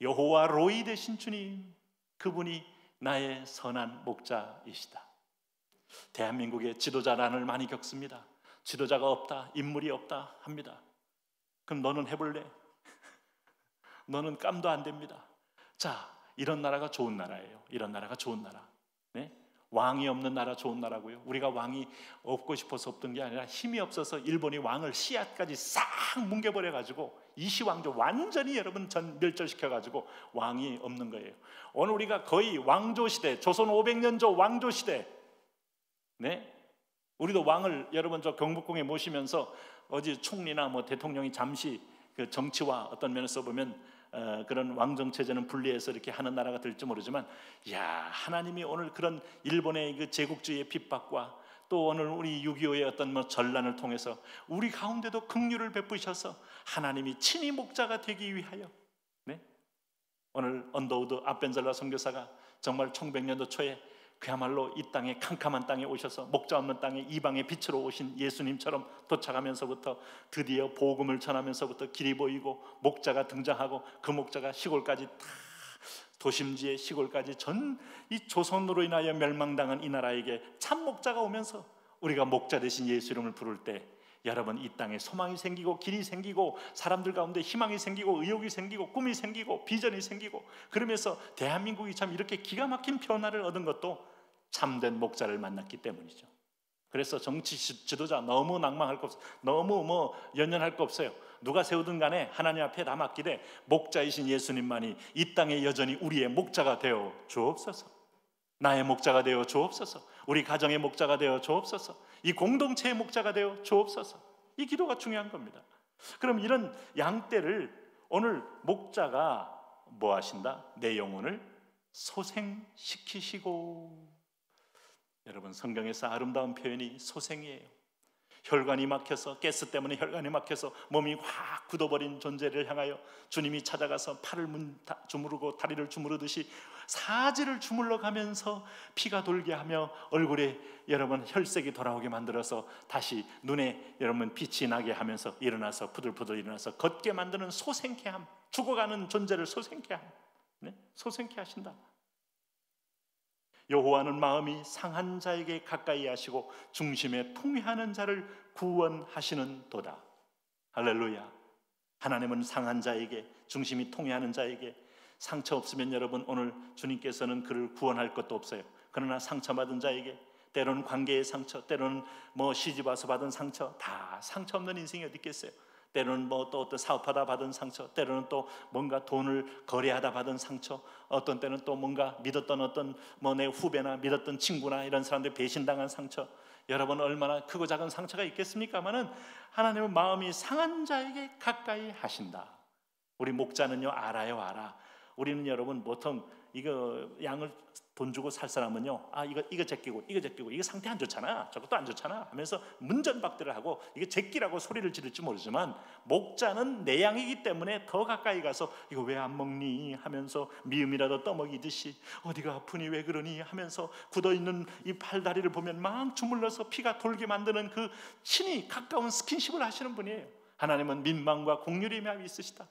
여호와 로이 되신 주님, 그분이 나의 선한 목자이시다. 대한민국의 지도자란을 많이 겪습니다. 지도자가 없다, 인물이 없다 합니다. 그럼 너는 해볼래? 너는 깜도 안 됩니다. 자, 이런 나라가 좋은 나라예요. 이런 나라가 좋은 나라. 네? 왕이 없는 나라 좋은 나라고요. 우리가 왕이 없고 싶어서 없던 게 아니라 힘이 없어서 일본이 왕을 씨앗까지 싹 뭉개버려가지고 이시왕조 완전히 여러분 전 멸절시켜가지고 왕이 없는 거예요. 오늘 우리가 거의 왕조시대, 조선 500년조 왕조시대, 네? 우리도 왕을 여러분 저 경복궁에 모시면서 어제 총리나 뭐 대통령이 잠시 그 정치와 어떤 면에서 보면 그런 왕정 체제는 분리해서 이렇게 하는 나라가 될지 모르지만, 야, 하나님이 오늘 그런 일본의 그 제국주의의 핍박과 또 오늘 우리 6.25의 어떤 뭐 전란을 통해서 우리 가운데도 긍휼을 베푸셔서 하나님이 친히 목자가 되기 위하여, 네? 오늘 언더우드 아벤젤라 선교사가 정말 1100년도 초에 그야말로 이 땅에 캄캄한 땅에 오셔서 목자 없는 땅에 이방의 빛으로 오신 예수님처럼 도착하면서부터 드디어 복음을 전하면서부터 길이 보이고 목자가 등장하고 그 목자가 시골까지 다 도심지의 시골까지 전 이 조선으로 인하여 멸망당한 이 나라에게 참 목자가 오면서 우리가 목자 대신 예수 이름을 부를 때 여러분 이 땅에 소망이 생기고 길이 생기고 사람들 가운데 희망이 생기고 의욕이 생기고 꿈이 생기고 비전이 생기고 그러면서 대한민국이 참 이렇게 기가 막힌 변화를 얻은 것도 참된 목자를 만났기 때문이죠. 그래서 정치 지도자 너무 낭망할 거 없어요. 너무 뭐 연연할 거 없어요. 누가 세우든 간에 하나님 앞에 다 맡기되 목자이신 예수님만이 이 땅에 여전히 우리의 목자가 되어 주옵소서. 나의 목자가 되어 주옵소서. 우리 가정의 목자가 되어 주옵소서. 이 공동체의 목자가 되어 주옵소서. 이 기도가 중요한 겁니다. 그럼 이런 양떼를 오늘 목자가 뭐 하신다? 내 영혼을 소생시키시고. 여러분 성경에서 아름다운 표현이 소생이에요. 혈관이 막혀서 가스 때문에 혈관이 막혀서 몸이 확 굳어버린 존재를 향하여 주님이 찾아가서 팔을 주무르고 다리를 주무르듯이 사지를 주물러 가면서 피가 돌게 하며 얼굴에 여러분 혈색이 돌아오게 만들어서 다시 눈에 여러분 빛이 나게 하면서 일어나서 부들부들 일어나서 걷게 만드는 소생케 함. 죽어가는 존재를 소생케 함. 네? 소생케 하신다. 여호와는 마음이 상한 자에게 가까이 하시고 중심에 통회하는 자를 구원하시는 도다. 할렐루야. 하나님은 상한 자에게, 중심이 통회하는 자에게, 상처 없으면 여러분 오늘 주님께서는 그를 구원할 것도 없어요. 그러나 상처받은 자에게, 때로는 관계의 상처, 때로는 뭐 시집 와서 받은 상처, 다 상처 없는 인생이 어디 있겠어요. 때로는 뭐 또 어떤 사업하다 받은 상처, 때로는 또 뭔가 돈을 거래하다 받은 상처, 어떤 때는 또 뭔가 믿었던 어떤 뭐 내 후배나 믿었던 친구나 이런 사람들 배신당한 상처. 여러분 얼마나 크고 작은 상처가 있겠습니까마는 하나님은 마음이 상한 자에게 가까이 하신다. 우리 목자는요 알아요. 알아. 우리는 여러분 보통 이거 양을 돈 주고 살 사람은요, 아 이거 제끼고 이거 상태 안 좋잖아, 저것도 안 좋잖아 하면서 문전박대를 하고 이게 제끼라고 소리를 지를지 모르지만 목자는 내 양이기 때문에 더 가까이 가서 이거 왜 안 먹니 하면서 미음이라도 떠먹이듯이 어디가 아프니 왜 그러니 하면서 굳어있는 이 팔다리를 보면 막 주물러서 피가 돌게 만드는 그 친히 가까운 스킨십을 하시는 분이에요. 하나님은 민망과 공률의 마음이 있으시다.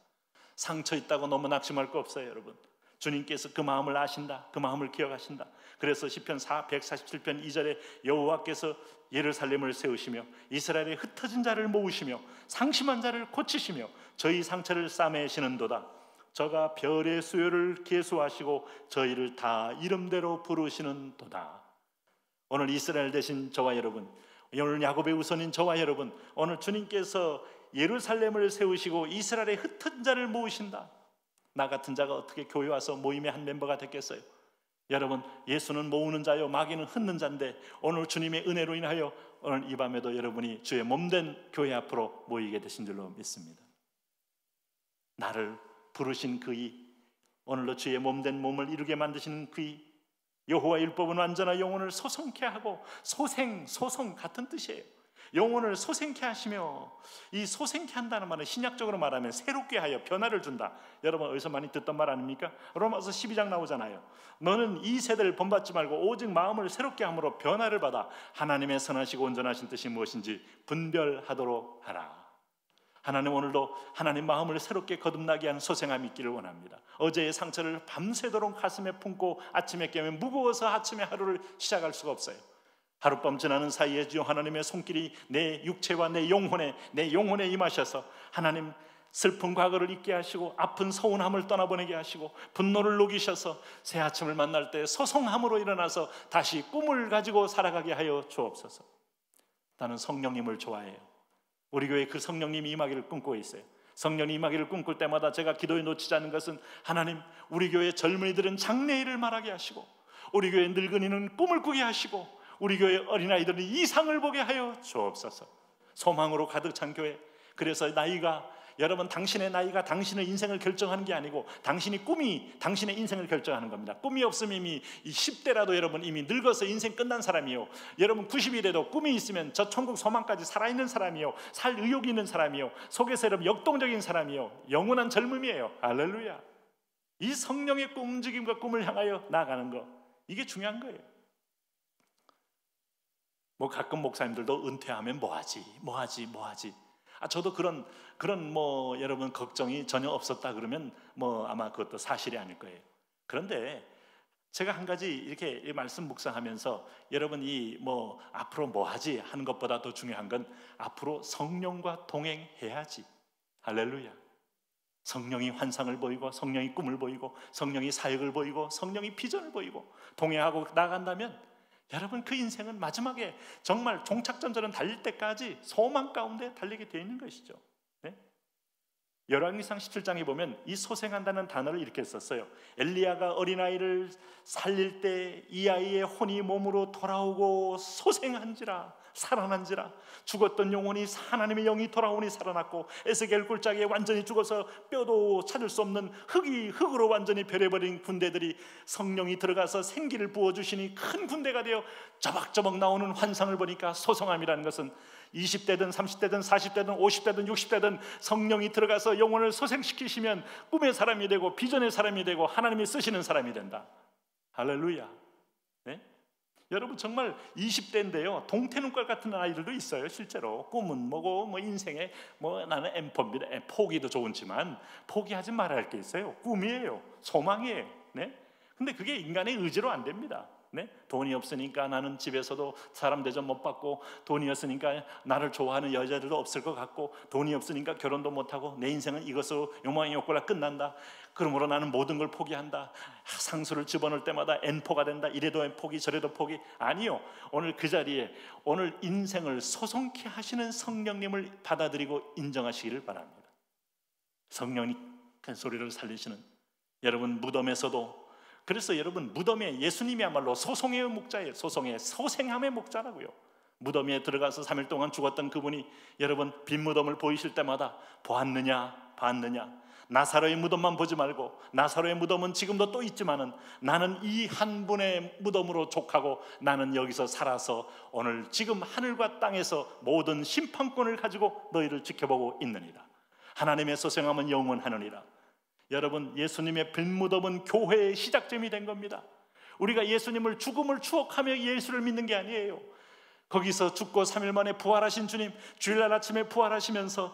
상처 있다고 너무 낙심할 거 없어요. 여러분 주님께서 그 마음을 아신다. 그 마음을 기억하신다. 그래서 시편 147편 2절에 여호와께서 예루살렘을 세우시며 이스라엘의 흩어진 자를 모으시며 상심한 자를 고치시며 저희 상처를 싸매시는도다. 저가 별의 수요를 계수하시고 저희를 다 이름대로 부르시는도다. 오늘 이스라엘 되신 저와 여러분, 오늘 야곱의 우선인 저와 여러분, 오늘 주님께서 예루살렘을 세우시고 이스라엘의 흩어진 자를 모으신다. 나 같은 자가 어떻게 교회 와서 모임의 한 멤버가 됐겠어요? 여러분 예수는 모으는 자요 마귀는 흩는 자인데 오늘 주님의 은혜로 인하여 오늘 이 밤에도 여러분이 주의 몸된 교회 앞으로 모이게 되신 줄로 믿습니다. 나를 부르신 그이, 오늘도 주의 몸된 몸을 이루게 만드시는 그이, 여호와 율법은 완전한 영혼을 소성케 하고, 소성 같은 뜻이에요. 영혼을 소생케 하시며, 이 소생케 한다는 말은 신약적으로 말하면 새롭게 하여 변화를 준다. 여러분 어디서 많이 듣던 말 아닙니까? 로마서 12장 나오잖아요. 너는 이 세대를 본받지 말고 오직 마음을 새롭게 함으로 변화를 받아 하나님의 선하시고 온전하신 뜻이 무엇인지 분별하도록 하라. 하나님 오늘도 하나님 마음을 새롭게 거듭나게 하는 소생함이 있기를 원합니다. 어제의 상처를 밤새도록 가슴에 품고 아침에 깨면 무거워서 아침에 하루를 시작할 수가 없어요. 하룻밤 지나는 사이에 주여 하나님의 손길이 내 육체와 내 영혼에 임하셔서 하나님 슬픈 과거를 잊게 하시고 아픈 서운함을 떠나보내게 하시고 분노를 녹이셔서 새 아침을 만날 때 소송함으로 일어나서 다시 꿈을 가지고 살아가게 하여 주옵소서. 나는 성령님을 좋아해요. 우리 교회에 그 성령님이 임하기를 꿈꾸고 있어요. 성령이 임하기를 꿈꿀 때마다 제가 기도에 놓치지 않는 것은, 하나님, 우리 교회 젊은이들은 장래일을 말하게 하시고, 우리 교회 늙은이는 꿈을 꾸게 하시고, 우리 교회 어린아이들은 이상을 보게 하여 주옵소서. 소망으로 가득 찬 교회. 그래서 나이가, 여러분, 당신의 나이가 당신의 인생을 결정하는 게 아니고 당신이 꿈이 당신의 인생을 결정하는 겁니다. 꿈이 없으면 이미 10대라도 여러분 이미 늙어서 인생 끝난 사람이요. 여러분 90이 돼도 꿈이 있으면 저 천국 소망까지 살아있는 사람이요, 살 의욕이 있는 사람이요, 속에서 여러분 역동적인 사람이요, 영원한 젊음이에요. 할렐루야. 이 성령의 움직임과 꿈을 향하여 나아가는 거, 이게 중요한 거예요. 뭐 가끔 목사님들도 은퇴하면 뭐하지. 저도 그런 뭐 여러분 걱정이 전혀 없었다 그러면 뭐 아마 그것도 사실이 아닐 거예요. 그런데 제가 한 가지 이렇게 말씀 묵상하면서 여러분 이 뭐 앞으로 뭐하지 하는 것보다 더 중요한 건 앞으로 성령과 동행해야지. 할렐루야. 성령이 환상을 보이고, 성령이 꿈을 보이고, 성령이 사역을 보이고, 성령이 비전을 보이고 동행하고 나간다면 여러분 그 인생은 마지막에 정말 종착점처럼 달릴 때까지 소망 가운데 달리게 되어 있는 것이죠. 네? 열왕기상 17장에 보면 이 소생한다는 단어를 이렇게 썼어요. 엘리야가 어린아이를 살릴 때 이 아이의 혼이 몸으로 돌아오고 소생한지라, 살아난지라. 죽었던 영혼이 하나님의 영이 돌아오니 살아났고, 에스겔 굴짝에 완전히 죽어서 뼈도 찾을 수 없는 흙으로 완전히 변해버린 군대들이 성령이 들어가서 생기를 부어주시니 큰 군대가 되어 저벅저벅 나오는 환상을 보니까 소성함이라는 것은 20대든 30대든 40대든 50대든 60대든 성령이 들어가서 영혼을 소생시키시면 꿈의 사람이 되고 비전의 사람이 되고 하나님이 쓰시는 사람이 된다. 할렐루야. 네? 여러분 정말 20대인데요 동태눈깔 같은 아이들도 있어요. 실제로 꿈은 뭐고 뭐 인생에 뭐 나는 M포입니다. 포기도 좋지만 포기하지 말아야 할 게 있어요. 꿈이에요. 소망이에요. 네? 근데 그게 인간의 의지로 안 됩니다. 네? 돈이 없으니까 나는 집에서도 사람 대접 못 받고, 돈이 없으니까 나를 좋아하는 여자들도 없을 것 같고, 돈이 없으니까 결혼도 못하고 내 인생은 이것으로 욕망의 욕구라 끝난다. 그러므로 나는 모든 걸 포기한다. 상수를 집어넣을 때마다 N포가 된다. 이래도 N포기 저래도 포기. 아니요. 오늘 그 자리에 오늘 인생을 소송케 하시는 성령님을 받아들이고 인정하시기를 바랍니다. 성령이 큰 소리를 살리시는 여러분 무덤에서도, 그래서 여러분 무덤에 예수님이야말로 소송의 목자예요. 소생함의 목자라고요. 무덤에 들어가서 3일 동안 죽었던 그분이 여러분 빈 무덤을 보이실 때마다 봤느냐. 나사로의 무덤만 보지 말고, 나사로의 무덤은 지금도 또 있지만은 나는 이 한 분의 무덤으로 족하고 나는 여기서 살아서 오늘 지금 하늘과 땅에서 모든 심판권을 가지고 너희를 지켜보고 있느니라. 하나님의 소생함은 영원하느니라. 여러분 예수님의 빈무덤은 교회의 시작점이 된 겁니다. 우리가 예수님을 죽음을 추억하며 예수를 믿는 게 아니에요. 거기서 죽고 3일 만에 부활하신 주님, 주일날 아침에 부활하시면서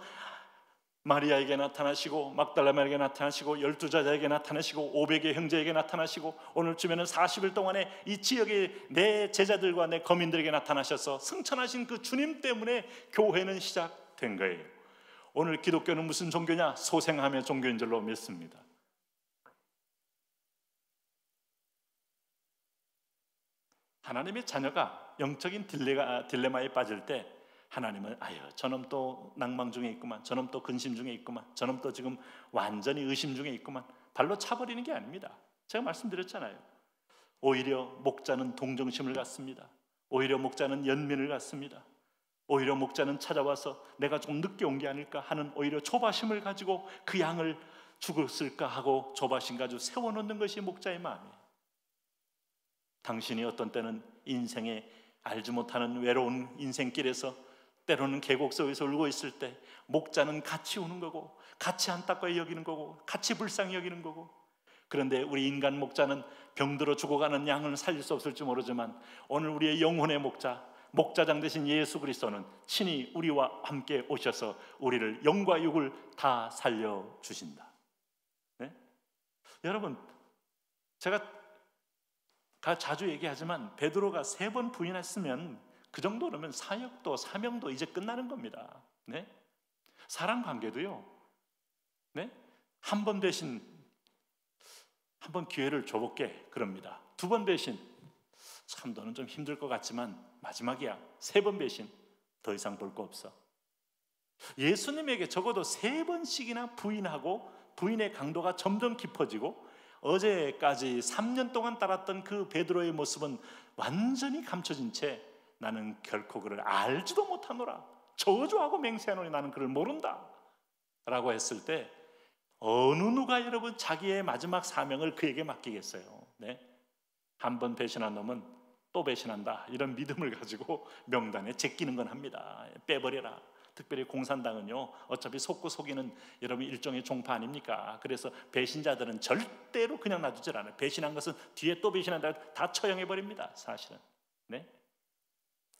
마리아에게 나타나시고, 막달라마에게 나타나시고, 12자에게 나타나시고, 500의 형제에게 나타나시고, 오늘쯤에는 40일 동안에 이 지역의 내 제자들과 내 거민들에게 나타나셔서 승천하신 그 주님 때문에 교회는 시작된 거예요. 오늘 기독교는 무슨 종교냐? 소생하며 종교인 줄로 믿습니다. 하나님의 자녀가 영적인 딜레마에 빠질 때 하나님은 저놈 또 낭망 중에 있구만, 저놈 또 근심 중에 있구만, 저놈 또 지금 완전히 의심 중에 있구만, 발로 차버리는 게 아닙니다. 제가 말씀드렸잖아요. 오히려 목자는 동정심을 갖습니다. 오히려 목자는 연민을 갖습니다. 오히려 목자는 찾아와서 내가 좀 늦게 온 게 아닐까 하는 오히려 조바심을 가지고 그 양을 죽었을까 하고 조바심 가지고 세워놓는 것이 목자의 마음이에요. 당신이 어떤 때는 인생에 알지 못하는 외로운 인생길에서 때로는 계곡 속에서 울고 있을 때 목자는 같이 우는 거고, 같이 안타까이 여기는 거고, 같이 불쌍히 여기는 거고. 그런데 우리 인간 목자는 병들어 죽어가는 양을 살릴 수 없을지 모르지만 오늘 우리의 영혼의 목자장 되신 예수 그리스도는 친히 우리와 함께 오셔서 우리를 영과 육을 다 살려주신다. 네? 여러분 제가 자주 얘기하지만 베드로가 3번 부인했으면 그 정도라면 사역도 사명도 이제 끝나는 겁니다. 네? 사랑 관계도요, 네? 한 번 대신 한 번 기회를 줘볼게 그럽니다. 두 번 배신, 참 너는 좀 힘들 것 같지만 마지막이야. 세 번 배신, 더 이상 볼 거 없어. 예수님에게 적어도 세 번씩이나 부인하고 부인의 강도가 점점 깊어지고 어제까지 3년 동안 따랐던 그 베드로의 모습은 완전히 감춰진 채 나는 결코 그를 알지도 못하노라, 저주하고 맹세하노니 나는 그를 모른다 라고 했을 때 어느 누가 여러분 자기의 마지막 사명을 그에게 맡기겠어요? 네? 한 번 배신한 놈은 또 배신한다, 이런 믿음을 가지고 명단에 제끼는 건 합니다. 빼버려라. 특별히 공산당은요, 어차피 속고 속이는 여러분 일종의 종파 아닙니까? 그래서 배신자들은 절대로 그냥 놔두질 않아요. 배신한 것은 뒤에 또 배신한다, 다 처형해버립니다, 사실은. 네?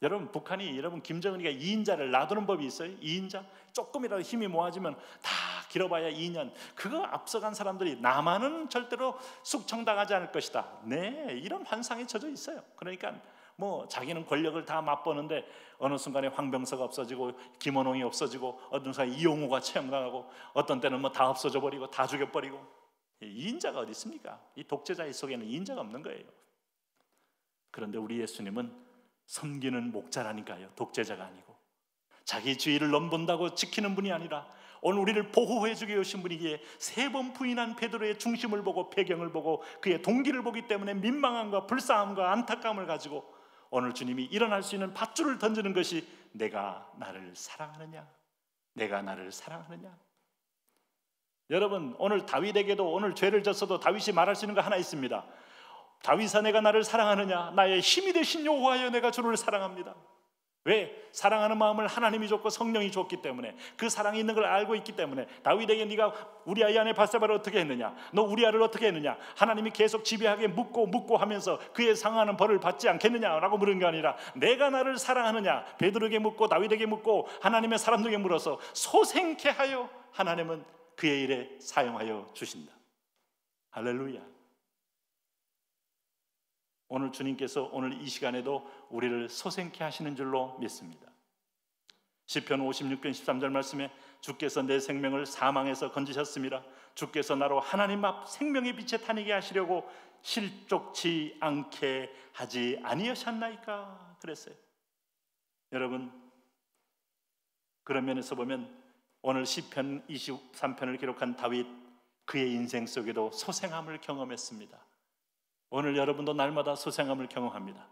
여러분, 북한이 여러분 김정은이가 2인자를 놔두는 법이 있어요. 2인자 조금이라도 힘이 모아지면 다 길어봐야 2년. 그거 앞서간 사람들이 남한은 절대로 숙청당하지 않을 것이다. 네, 이런 환상에 젖어 있어요. 그러니까 뭐 자기는 권력을 다 맛보는데 어느 순간에 황병서가 없어지고 김원홍이 없어지고 어떤 순간에 이용우가 처형당하고 어떤 때는 뭐 다 없어져 버리고 다 죽여버리고. 2인자가 어디 있습니까? 이 독재자의 속에는 2인자가 없는 거예요. 그런데 우리 예수님은 섬기는 목자라니까요. 독재자가 아니고 자기 주의를 넘본다고 지키는 분이 아니라 오늘 우리를 보호해 주기 오신 분이기에 세 번 부인한 베드로의 중심을 보고 배경을 보고 그의 동기를 보기 때문에 민망함과 불쌍함과 안타까움을 가지고 오늘 주님이 일어날 수 있는 밧줄을 던지는 것이 내가 나를 사랑하느냐, 내가 나를 사랑하느냐. 여러분, 오늘 다윗에게도 오늘 죄를 졌어도 다윗이 말할 수 있는 거 하나 있습니다. 다윗아, 내가 나를 사랑하느냐? 나의 힘이 되신 여호와여, 내가 주를 사랑합니다. 왜? 사랑하는 마음을 하나님이 줬고 성령이 줬기 때문에, 그 사랑이 있는 걸 알고 있기 때문에. 다윗에게 네가 우리아의 아내 바세바를 어떻게 했느냐? 너 우리아를 어떻게 했느냐? 하나님이 계속 지배하게 묻고 하면서 그의 상하는 벌을 받지 않겠느냐라고 물은 게 아니라 내가 나를 사랑하느냐? 베드로에게 묻고 다윗에게 묻고 하나님의 사람들에게 물어서 소생케 하여 하나님은 그의 일에 사용하여 주신다. 할렐루야. 오늘 주님께서 오늘 이 시간에도 우리를 소생케 하시는 줄로 믿습니다. 시편 56편 13절 말씀에 주께서 내 생명을 사망에서 건지셨습니다. 주께서 나로 하나님 앞 생명의 빛에 다니게 하시려고 실족치 않게 하지 아니하셨나이까 그랬어요. 여러분, 그런 면에서 보면 오늘 시편 23편을 기록한 다윗, 그의 인생 속에도 소생함을 경험했습니다. 오늘 여러분도 날마다 소생함을 경험합니다.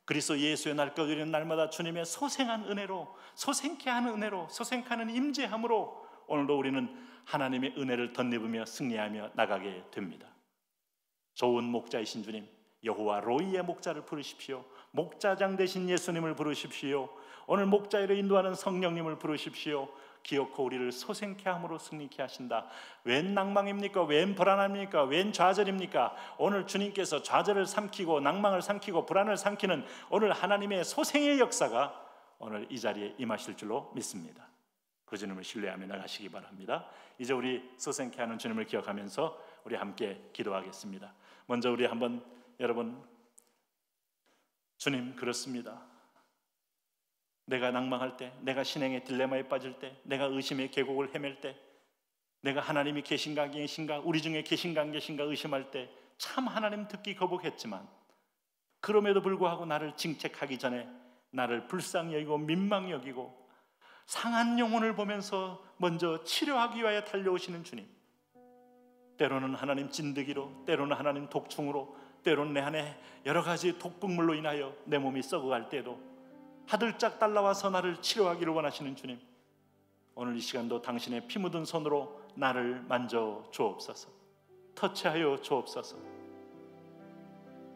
그리스도 예수의 날까지는 날마다 주님의 소생한 은혜로, 소생케 하는 은혜로, 소생하는 임재함으로 오늘도 우리는 하나님의 은혜를 덧입으며 승리하며 나가게 됩니다. 좋은 목자이신 주님, 여호와 로이의 목자를 부르십시오. 목자장 되신 예수님을 부르십시오. 오늘 목자로 인도하는 성령님을 부르십시오. 기어코 우리를 소생케 함으로 승리케 하신다. 웬 낭망입니까? 웬 불안합니까? 웬 좌절입니까? 오늘 주님께서 좌절을 삼키고 낭망을 삼키고 불안을 삼키는 오늘 하나님의 소생의 역사가 오늘 이 자리에 임하실 줄로 믿습니다. 그 주님을 신뢰하며 나가시기 바랍니다. 이제 우리 소생케 하는 주님을 기억하면서 우리 함께 기도하겠습니다. 먼저 우리 한번 여러분, 주님, 그렇습니다. 내가 낭망할 때, 내가 신앙의 딜레마에 빠질 때, 내가 의심의 계곡을 헤맬 때, 내가 하나님이 계신가 안 계신가, 우리 중에 계신가 안 계신가 의심할 때 참 하나님 듣기 거북했지만 그럼에도 불구하고 나를 징책하기 전에 나를 불쌍히 여기고 민망히 여기고 상한 영혼을 보면서 먼저 치료하기 위하여 달려오시는 주님, 때로는 하나님 찐득이로, 때로는 하나님 독충으로, 때로는 내 안에 여러 가지 독극물로 인하여 내 몸이 썩어갈 때도 하들짝 달라와서 나를 치료하기를 원하시는 주님, 오늘 이 시간도 당신의 피 묻은 손으로 나를 만져 주옵소서. 터치하여 주옵소서.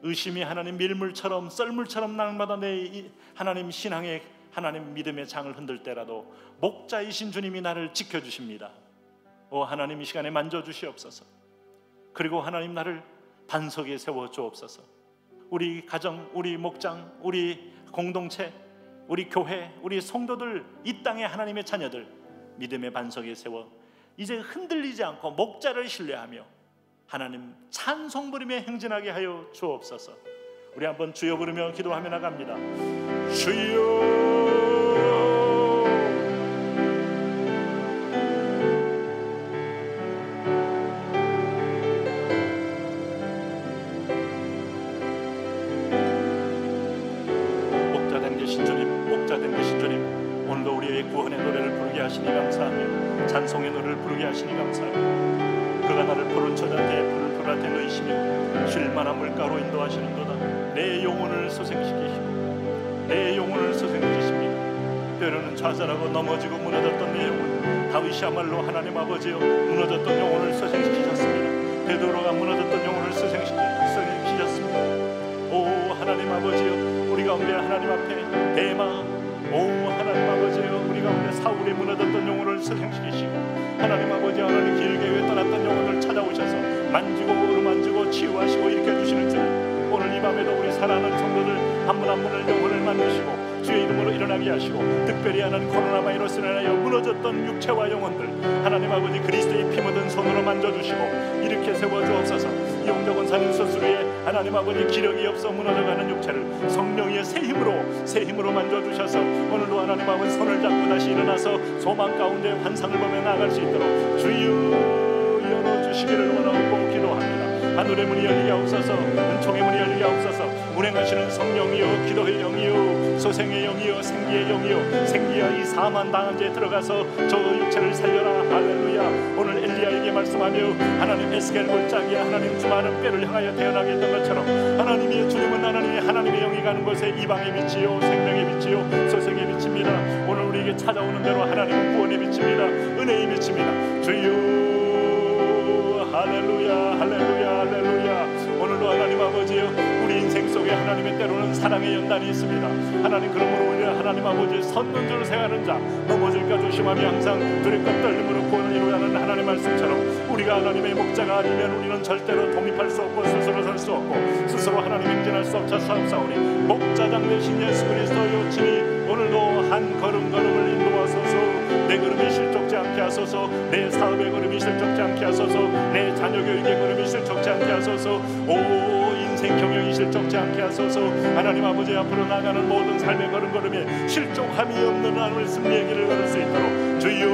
의심이 하나님 밀물처럼 썰물처럼 날마다 내 하나님 신앙의 하나님 믿음의 장을 흔들 때라도 목자이신 주님이 나를 지켜주십니다. 오 하나님, 이 시간에 만져주시옵소서. 그리고 하나님, 나를 반석에 세워 주옵소서. 우리 가정, 우리 목장, 우리 공동체, 우리 교회, 우리 성도들, 이 땅의 하나님의 자녀들 믿음의 반석에 세워 이제 흔들리지 않고 목자를 신뢰하며 하나님 찬송 부르며 행진하게 하여 주옵소서. 우리 한번 주여 부르며 기도하며 나갑니다. 주여 하시니 감사하며 찬송의 노래를 부르게 하시니 감사하며 그가 나를 푸른 처자한테 푸른 풀밭에 넣으시며 쉴만한 물가로 인도하시는도다. 내 영혼을 소생시키시고 내 영혼을 소생시키십니다. 때로는 좌절하고 넘어지고 무너졌던 내 영혼, 다윗이야말로 하나님 아버지여 무너졌던 영혼을 소생시키셨습니다. 베드로가 무너졌던 영혼을 소생시키셨습니다. 오 하나님 아버지여, 우리 가운데 하나님 앞에 대마, 오 하나님 아버지여, 우리 가운데 사울이 무너졌던 영혼을 소생시키시고 하나님 아버지, 하나님 길게 떠났던 영혼을 찾아오셔서 만지고 어루만지고 치유하시고 일으켜주시는 주님, 오늘 이 밤에도 우리 사랑하는 성도들 한 분 한 분을 영혼을 만드시고 주의 이름으로 일어나게 하시고, 특별히 하나님 코로나 바이러스로 인하여 무너졌던 육체와 영혼들 하나님 아버지 그리스도의 피 묻은 손으로 만져주시고 이렇게 세워주옵소서. 용덕 원사님 수술 후에 하나님 아버지 기력이 없어 무너져가는 육체를 성령의 새 힘으로 만져주셔서 오늘도 하나님 아버지 손을 잡고 다시 일어나서 소망 가운데 환상을 보며 나아갈 수 있도록 주여 열어주시기를 원하고 기도합니다. 하늘의 문이 열리게 하옵소서. 은총의 문이 열리게 하옵소서. 운행하시는 성령이여, 기도의 영이여, 소생의 영이여, 생기의 영이여, 생기야 이 사만 방황제에 들어가서 저 육체를 살려라. 할렐루야. 오늘 엘리야에게 말씀하며 하나님 에스겔 골짜기에 하나님 수많은 뼈를 향하여 태어나게 했던 것처럼 하나님의 주님은 하나님의 영이 가는 곳에 이방의 빛이요, 생명의 빛이요, 소생의 빛입니다. 오늘 우리에게 찾아오는 대로 하나님은 구원의 빛입니다. 은혜의 빛입니다. 주여 할렐루야, 할렐루야, 할렐루야. 오늘도 하나님 아버지여, 우리 인생 속에 하나님의 때로는 사랑의 연단이 있습니다. 하나님, 그러므로 우리 하나님 아버지 섰는 줄 생하는 자 넘어질까 조심하며 항상 두렵고 떨림으로 구원을 이루라는 하나님의 말씀처럼 우리가 하나님의 목자가 아니면 우리는 절대로 독립할 수 없고 스스로 설 수 없고 스스로 하나님 행진할 수 없자 싸움싸우니 목자장 되신 예수 그리스도여 친히 오늘도 한 걸음걸음을 인도하소서. 내 걸음이 실족지 않게 하소서. 내 사업의 걸음이 실족지 않게 하소서. 내 자녀 교육의 걸음이 실족지 않게 하소서. 오 인생 경영이 실족지 않게 하소서. 하나님 아버지 앞으로 나가는 모든 삶의 걸음걸음에 실족함이 없는 하나님의 승리의 길을 걸을 수 있도록 주여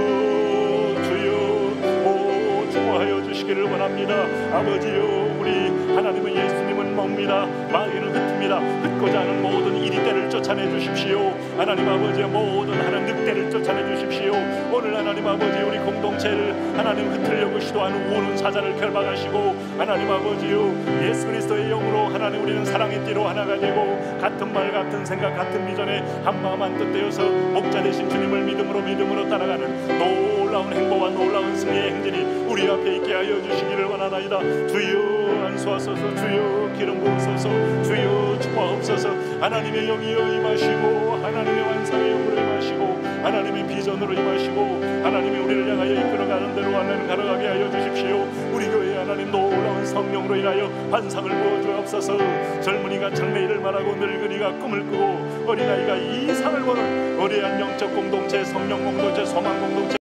오 축복하여 주시기를 원합니다. 아버지요, 우리 하나님은 예수님은 멉니다. 마귀는 흩습니다. 흩고자 하는 모든 이리때를 쫓아내 주십시오. 하나님 아버지 모든 하나님 늑대를 쫓아내 주십시오. 오늘 하나님 아버지 우리 공동체를 하나님 흩으려고 시도하는 우는 사자를 결박하시고 하나님 아버지요, 예수 그리스도의 영으로 하나님 우리는 사랑의 띠로 하나가 되고 같은 말 같은 생각 같은 비전에 한마음 한뜻되어서 목자 되신 주님을 믿음으로 따라가는 놀라운 행보와 놀라운 승리의 행진이 우리 앞에 있게 하여 주시기를 원하나이다. 주여 안수하소서. 주여 기름 부으소서. 주여 축복하옵소서. 하나님의 영이여 임하시고 하나님의 완성의 영으로 임하시고 하나님의 비전으로 임하시고 하나님이 우리를 향하여 이끌어가는 대로 하나님 걸어가게 하여 주십시오. 우리 교회 하나님 놀라운 성령으로 인하여 환상을 부어주옵소서. 젊은이가 장래일을 말하고 늙은이가 꿈을 꾸고 어린아이가 이상을 보는 거대한 영적 공동체, 성령 공동체, 소망 공동체